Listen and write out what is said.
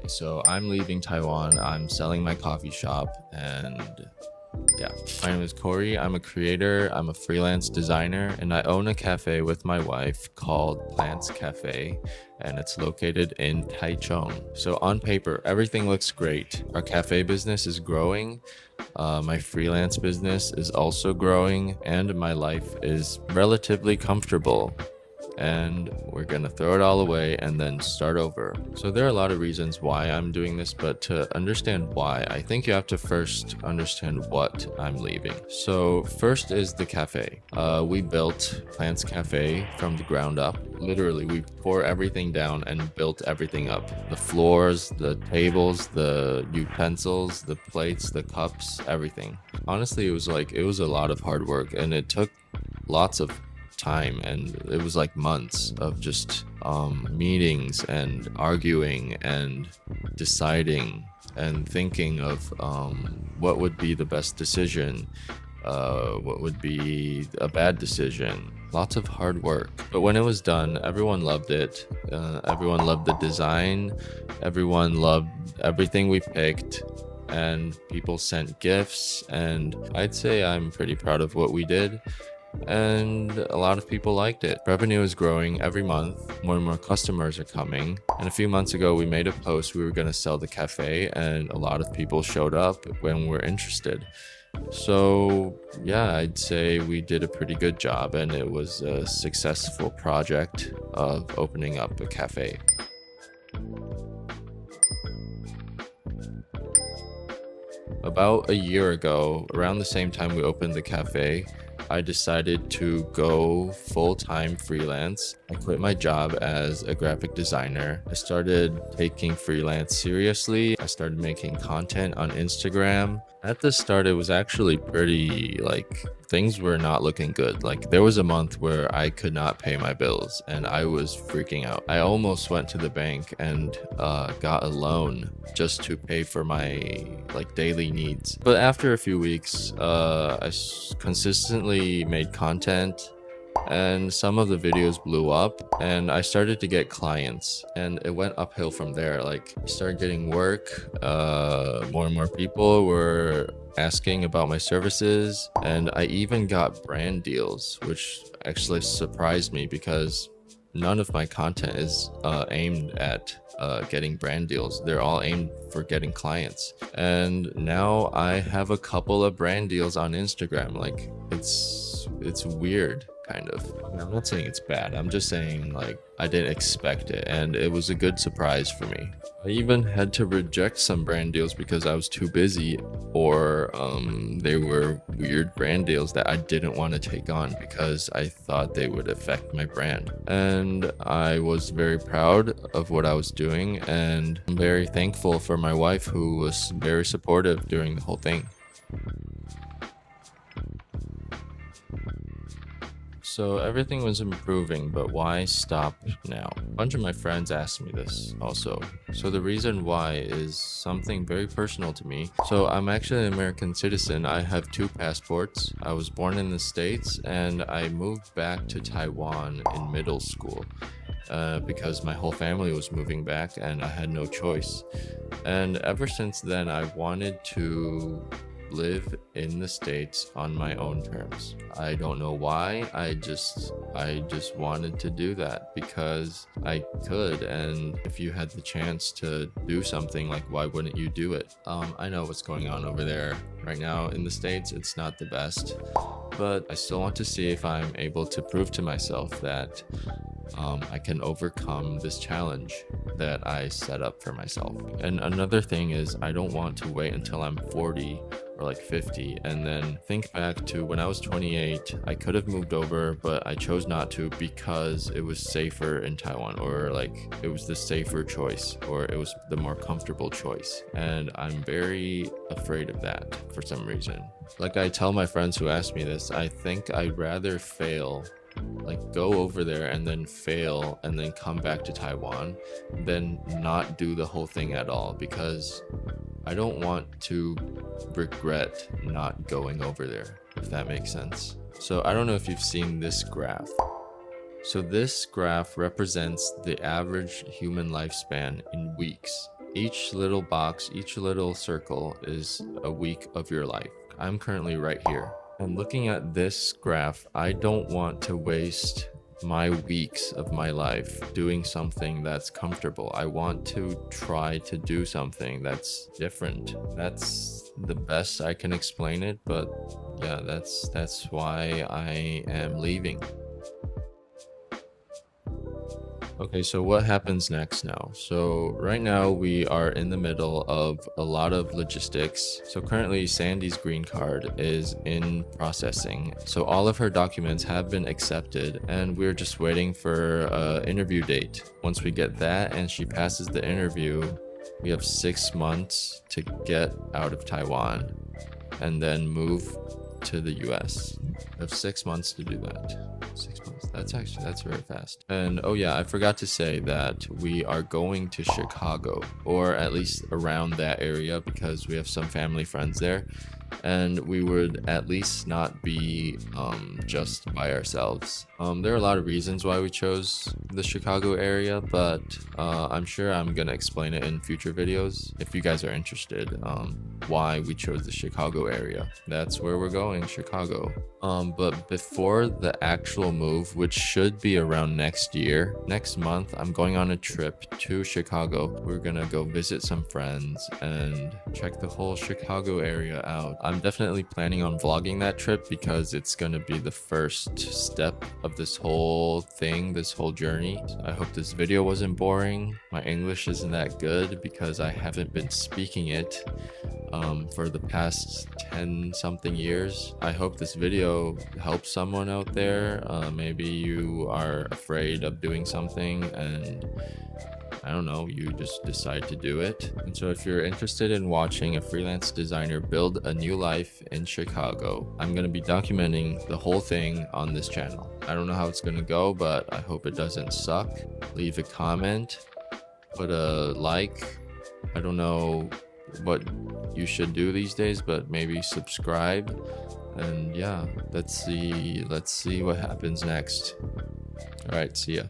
So I'm leaving Taiwan. I'm selling my coffee shop, and yeah, my name is Corey. I'm a creator, I'm a freelance designer, and I own a cafe with my wife called Plants Cafe, and it's located in Taichung. So on paper, everything looks great. Our cafe business is growing, my freelance business is also growing, and my life is relatively comfortable, and we're gonna throw it all away and then start over. So there are a lot of reasons why I'm doing this, but to understand why, I think you have to first understand what I'm leaving. So first is the cafe. We built Plants Cafe from the ground up. Literally, we pour everything down and built everything up. The floors, the tables, the utensils, the plates, the cups, everything. Honestly, it was a lot of hard work, and it took lots of time, and it was like months of just meetings and arguing and deciding and thinking of what would be the best decision, what would be a bad decision. Lots of hard work, but when it was done, everyone loved it. Everyone loved the design, everyone loved everything we picked, and people sent gifts, and I'd say I'm pretty proud of what we did, and a lot of people liked it. Revenue is growing every month. More and more customers are coming. And a few months ago, we made a post. We were going to sell the cafe, and a lot of people showed up when we're interested. So yeah, I'd say we did a pretty good job, and it was a successful project of opening up a cafe. About a year ago, around the same time we opened the cafe, I decided to go full-time freelance. I quit my job as a graphic designer. I started taking freelance seriously. I started making content on Instagram. At the start, it was actually pretty, things were not looking good. Like, there was a month where I could not pay my bills, and I was freaking out. I almost went to the bank and got a loan just to pay for my daily needs. But after a few weeks, consistently made content, and some of the videos blew up, and I started to get clients, and it went uphill from there. I started getting work. More and more people were asking about my services, and I even got brand deals, which actually surprised me because none of my content is aimed at getting brand deals. They're all aimed for getting clients. And now I have a couple of brand deals on Instagram. It's weird, kind of. I'm not saying it's bad. I'm just saying I didn't expect it, and it was a good surprise for me. I even had to reject some brand deals because I was too busy, or they were weird brand deals that I didn't want to take on because I thought they would affect my brand. And I was very proud of what I was doing, and I'm very thankful for my wife, who was very supportive during the whole thing. So everything was improving, but why stop now? A bunch of my friends asked me this also. So the reason why is something very personal to me. So I'm actually an American citizen. I have 2 passports. I was born in the States, and I moved back to Taiwan in middle school because my whole family was moving back and I had no choice. And ever since then, I wanted to live in the States on my own terms. I don't know why. I just wanted to do that because I could, and if you had the chance to do something, why wouldn't you do it? I know what's going on over there right now in the States. It's not the best, but I still want to see if I'm able to prove to myself that I can overcome this challenge that I set up for myself. And another thing is, I don't want to wait until I'm 40 or 50 and then think back to when I was 28. I could have moved over, but I chose not to because it was safer in Taiwan, or it was the safer choice, or it was the more comfortable choice. And I'm very afraid of that for some reason. I tell my friends who ask me this, I think I'd rather fail, go over there and then fail and then come back to Taiwan, than not do the whole thing at all, because I don't want to regret not going over there, if that makes sense. So I don't know if you've seen this graph. So this graph represents the average human lifespan in weeks. Each little box, each little circle is a week of your life. I'm currently right here. And looking at this graph, I don't want to waste my weeks of my life doing something that's comfortable. I want to try to do something that's different. That's the best I can explain it, but yeah, that's why I am leaving. Okay, so what happens next now? So right now we are in the middle of a lot of logistics. So currently Sandy's green card is in processing. So all of her documents have been accepted and we're just waiting for an interview date. Once we get that and she passes the interview, we have 6 months to get out of Taiwan and then move to the US. We have 6 months to do that. 6 months. That's very fast. And oh yeah, I forgot to say that we are going to Chicago, or at least around that area, because we have some family friends there. And we would at least not be just by ourselves. There are a lot of reasons why we chose the Chicago area, but I'm sure I'm gonna explain it in future videos if you guys are interested. Why we chose the Chicago area. That's where we're going, Chicago. But before the actual move, which should be around next year, next month, I'm going on a trip to Chicago. We're gonna go visit some friends and check the whole Chicago area out. I'm definitely planning on vlogging that trip because it's gonna be the first step of this whole thing, this whole journey. I hope this video wasn't boring. My English isn't that good because I haven't been speaking it for the past 10 something years. I hope this video helps someone out there. Maybe you are afraid of doing something and I don't know, you just decide to do it. And so if you're interested in watching a freelance designer build a new life in Chicago, I'm going to be documenting the whole thing on this channel. I don't know how it's going to go, but I hope it doesn't suck. Leave a comment, put a like. I don't know what you should do these days, but maybe subscribe. And yeah, let's see what happens next. All right, see ya.